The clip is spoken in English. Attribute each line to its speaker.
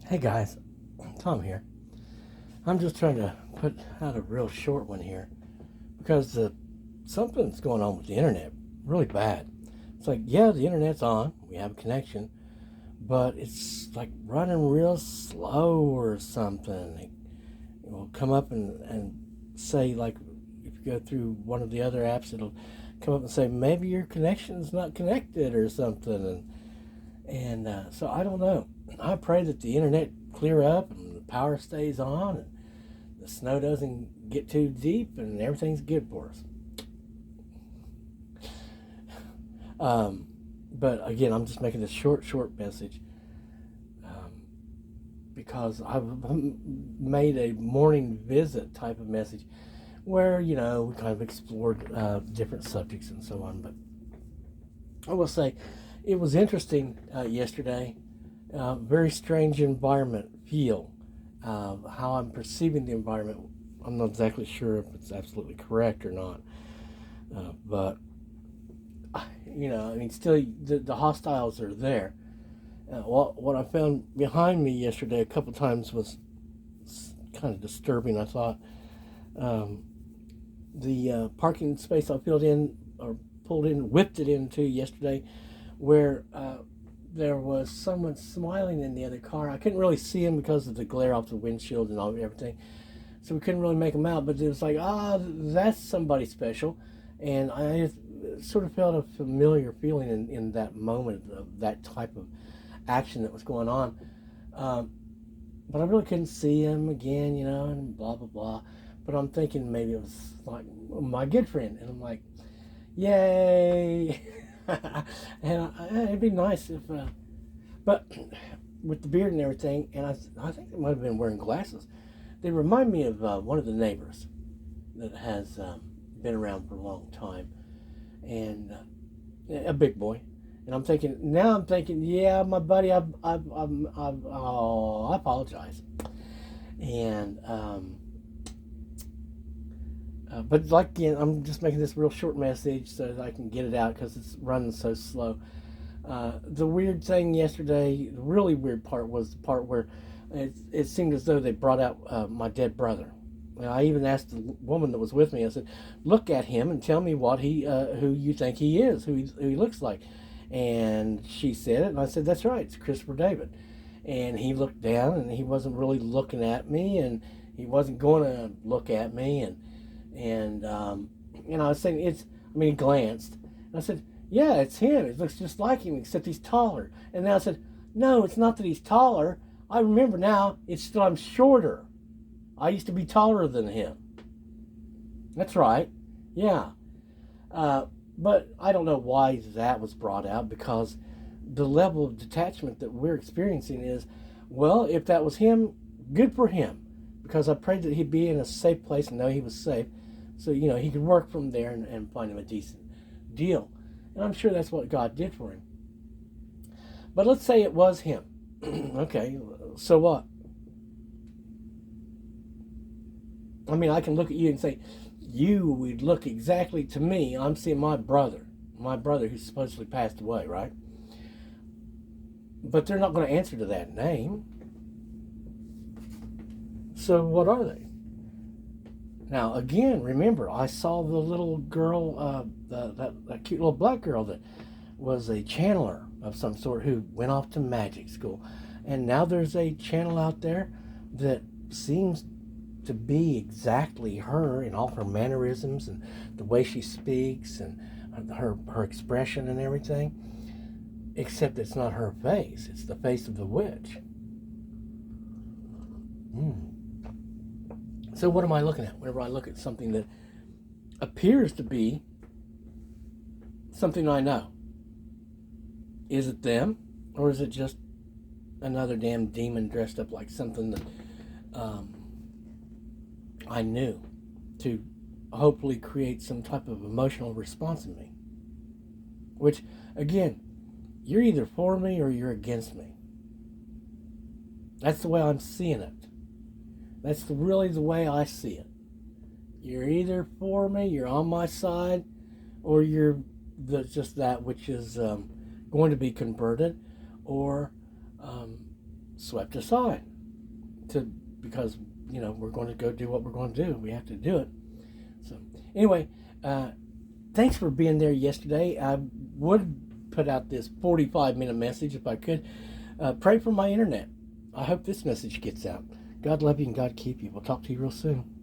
Speaker 1: Hey guys, Tom here. I'm just trying to put out a real short one here because something's going on with the internet really bad. It's like, yeah, the internet's on, we have a connection, but it's like running real slow or something. It will come up and say, like, if you go through one of the other apps, it'll come up and say, maybe your connection's not connected or something. And so I don't know. I pray that the internet clear up and the power stays on and the snow doesn't get too deep and everything's good for us. Um, but again, I'm just making this short message um, because I've made a morning visit type of message where, we kind of explored different subjects and so on. But I will say it was interesting yesterday. Very strange environment feel. How I'm perceiving the environment, I'm not exactly sure if it's absolutely correct or not. But still the hostiles are there. What I found behind me yesterday a couple times was kind of disturbing. I thought um, the parking space I filled in or whipped it into yesterday, where there was someone smiling in the other car. I couldn't really see him because of the glare off the windshield and everything, so we couldn't really make him out. But it was like, that's somebody special, and I sort of felt a familiar feeling in that moment of that type of action that was going on. Um, but I really couldn't see him again, and blah blah blah. But I'm thinking maybe it was like my good friend, and I'm like, yay! And it'd be nice if, but with the beard and everything, and I think they might have been wearing glasses. They remind me of one of the neighbors that has been around for a long time, and a big boy. And I'm thinking, yeah, my buddy, I apologize. And but like again, I'm just making this real short message so that I can get it out because it's running so slow. The weird thing yesterday, the really weird part was the part where it seemed as though they brought out my dead brother. And I even asked the woman that was with me. I said, "Look at him and tell me who you think he is, who he looks like." And she said it, and I said, "That's right, it's Christopher David." And he looked down, and he wasn't really looking at me, and he wasn't going to look at me, and I was saying he glanced, and I said, yeah, it's him. It looks just like him, except he's taller. And then I said, no, it's not that he's taller. I remember now, it's that I'm shorter. I used to be taller than him. That's right. Yeah. But I don't know why that was brought out, because the level of detachment that we're experiencing is, well, if that was him, good for him. Because I prayed that he'd be in a safe place and know he was safe. So, he could work from there and find him a decent deal. And I'm sure that's what God did for him. But let's say it was him. Okay, so what? I can look at you and say, you would look exactly to me. I'm seeing my brother who's supposedly passed away, right? But they're not going to answer to that name. So what are they? Now, again, remember, I saw the little girl, that cute little black girl that was a channeler of some sort who went off to magic school. And now there's a channel out there that seems to be exactly her in all her mannerisms and the way she speaks and her expression and everything. Except it's not her face. It's the face of the witch. So what am I looking at whenever I look at something that appears to be something I know? Is it them, or is it just another damn demon dressed up like something that I knew to hopefully create some type of emotional response in me? Which, again, you're either for me or you're against me. That's the way I'm seeing it. That's really the way I see it. You're either for me, you're on my side, or you're just that which is going to be converted, or swept aside to because we're going to go do what we're going to do. We have to do it. So anyway, thanks for being there yesterday. I would put out this 45-minute message if I could. Pray for my internet. I hope this message gets out. God love you and God keep you. We'll talk to you real soon.